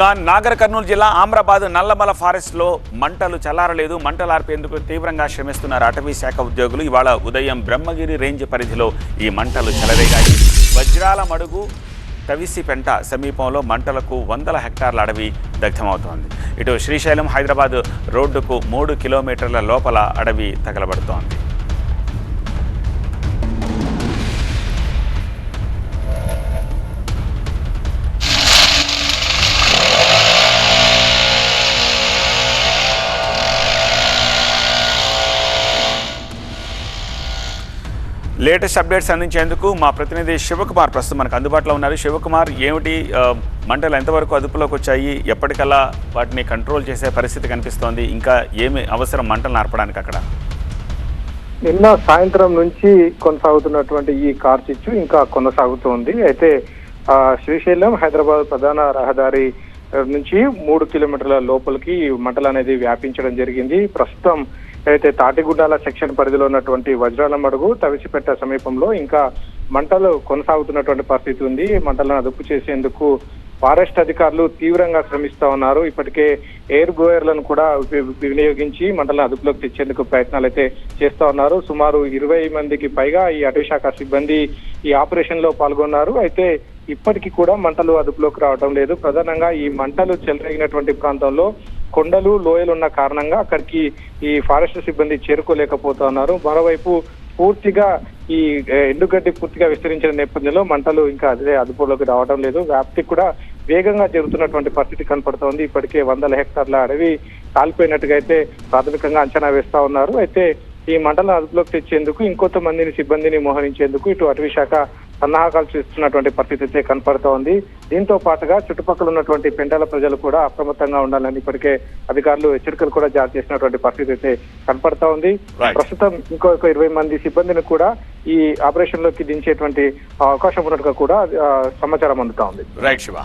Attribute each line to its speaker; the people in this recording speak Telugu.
Speaker 1: నాగర్ కర్నూలు జిల్లా ఆమ్రాబాద్ నల్లమల ఫారెస్ట్ లో మంటలు చల్లారలేదు. మంటలు ఆర్పేందుకు తీవ్రంగా శ్రమిస్తున్నారు అటవీ శాఖ ఉద్యోగులు. ఇవాళ ఉదయం బ్రహ్మగిరి రేంజ్ పరిధిలో ఈ మంటలు చెలరేగాయి. వజ్రాల మడుగు తవిసిపెంట సమీపంలో మంటలకు 100 హెక్టార్ల అడవి దగ్ధమవుతోంది. ఇటు శ్రీశైలం హైదరాబాద్ రోడ్డుకు 3 కిలోమీటర్ల లోపల అడవి తగలబడుతోంది. లేటెస్ట్ అప్డేట్స్ అందించేందుకు మా ప్రతినిధి శివకుమార్ ప్రస్తుతం మనకు అందుబాటులో ఉన్నారు. శివకుమార్, ఏమిటి మంటలు ఎంతవరకు అదుపులోకి వచ్చాయి? ఎప్పటికల్లా వాటిని కంట్రోల్ చేసే పరిస్థితి కనిపిస్తోంది? ఇంకా ఏమి అవసరం మంటలు నార్పడానికి అక్కడ?
Speaker 2: నిన్న సాయంత్రం నుంచి కొనసాగుతున్నటువంటి ఈ కార్చిచ్చు ఇంకా కొనసాగుతోంది. అయితే శ్రీశైలం హైదరాబాద్ ప్రధాన రహదారి నుంచి 3 కిలోమీటర్ల లోపలికి మంటలు అనేది వ్యాపించడం జరిగింది. ప్రస్తుతం అయితే తాటిగుడ్డాల సెక్షన్ పరిధిలో ఉన్నటువంటి వజ్రాల మడుగు తవిసిపెట్ట సమీపంలో ఇంకా మంటలు కొనసాగుతున్నటువంటి పరిస్థితి ఉంది. మంటలను అదుపు చేసేందుకు ఫారెస్ట్ అధికారులు తీవ్రంగా శ్రమిస్తా ఉన్నారు. ఇప్పటికే ఎయిర్ గోయర్లను కూడా వినియోగించి మంటలను అదుపులోకి తెచ్చేందుకు ప్రయత్నాలు అయితే చేస్తా ఉన్నారు. సుమారు 20 మందికి పైగా ఈ అటవీ శాఖ సిబ్బంది ఈ ఆపరేషన్ లో పాల్గొన్నారు. అయితే ఇప్పటికీ కూడా మంటలు అదుపులోకి రావడం లేదు. ప్రధానంగా ఈ మంటలు చెలరేగినటువంటి ప్రాంతంలో కొండలు లోయలు ఉన్న కారణంగా అక్కడికి ఈ ఫారెస్ట్ సిబ్బంది చేరుకోలేకపోతున్నారు. మరోవైపు పూర్తిగా ఈ ఎండుగడ్డి పూర్తిగా విస్తరించిన నేపథ్యంలో మంటలు ఇంకా అదే అదుపులోకి రావడం లేదు. వ్యాప్తి కూడా వేగంగా జరుగుతున్నటువంటి పరిస్థితి కనపడుతోంది. ఇప్పటికే 100 హెక్టార్ల అడవి కాలిపోయినట్టుగా అయితే ప్రాథమికంగా అంచనా వేస్తా ఉన్నారు. అయితే ఈ మంటలను అదుపులోకి తెచ్చేందుకు ఇంకొంతమందిని సిబ్బందిని మోహరించేందుకు ఇటు అటవీ శాఖ సన్నాహకాలు చేస్తున్నటువంటి పరిస్థితి అయితే కనపడుతోంది. దీంతో పాటుగా చుట్టుపక్కల ఉన్నటువంటి పెంటల ప్రజలు కూడా అప్రమత్తంగా ఉండాలని ఇప్పటికే అధికారులు హెచ్చరికలు కూడా జారీ చేసినటువంటి పరిస్థితి అయితే కనపడతా ఉంది. ప్రస్తుతం ఇంకొక 20 మంది సిబ్బందిని కూడా ఈ ఆపరేషన్ లోకి దించేటువంటి అవకాశం ఉన్నట్టుగా కూడా సమాచారం అందుతా ఉంది.
Speaker 1: రైట్ శివ.